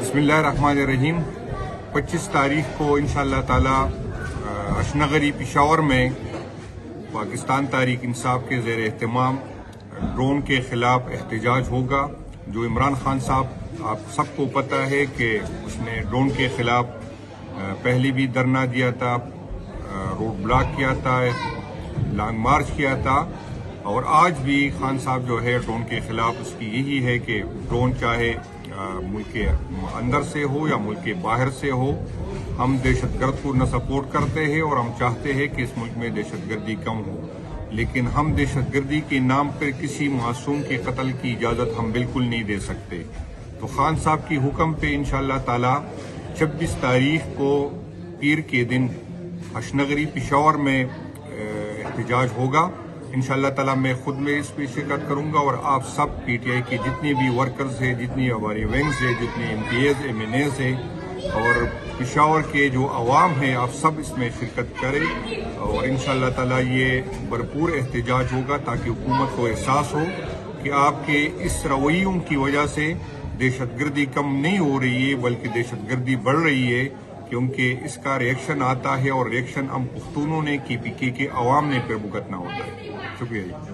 بسم اللہ الرحمن الرحیم 25 تاریخ کو انشاءاللہ تعالی اشنغری پشاور میں پاکستان تحریک انصاف کے زیر اہتمام ڈرون کے خلاف احتجاج ہوگا. جو عمران خان صاحب آپ سب کو پتہ ہے کہ اس نے ڈرون کے خلاف پہلے بھی دھرنا دیا تھا, روڈ بلاک کیا تھا, لانگ مارچ کیا تھا, اور آج بھی خان صاحب جو ہے ڈرون کے خلاف اس کی یہی ہے کہ ڈرون چاہے ملک کے اندر سے ہو یا ملک کے باہر سے ہو, ہم دہشت گرد کو نہ سپورٹ کرتے ہیں اور ہم چاہتے ہیں کہ اس ملک میں دہشت گردی کم ہو, لیکن ہم دہشت گردی کے نام پر کسی معصوم کے قتل کی اجازت ہم بالکل نہیں دے سکتے. تو خان صاحب کی حکم پہ انشاءاللہ تعالی 26 تاریخ کو پیر کے دن اشنغری پشاور میں احتجاج ہوگا. انشاءاللہ تعالی میں خود میں اس پہ شرکت کروں گا, اور آپ سب پی ٹی آئی کے جتنے بھی ورکرز ہیں, جتنی ہماری ونگز ہیں, جتنے MPAs MNAs ہیں, اور پشاور کے جو عوام ہیں, آپ سب اس میں شرکت کریں, اور انشاءاللہ تعالی یہ بھرپور احتجاج ہوگا تاکہ حکومت کو احساس ہو کہ آپ کے اس رویوں کی وجہ سے دہشت گردی کم نہیں ہو رہی ہے بلکہ دہشت گردی بڑھ رہی ہے, کیونکہ اس کا ریئیکشن آتا ہے اور ریئیکشن ہم پختونوں نے کی پی کے عوام نے پھر بھگتنا ہوتا ہے. شکریہ جی.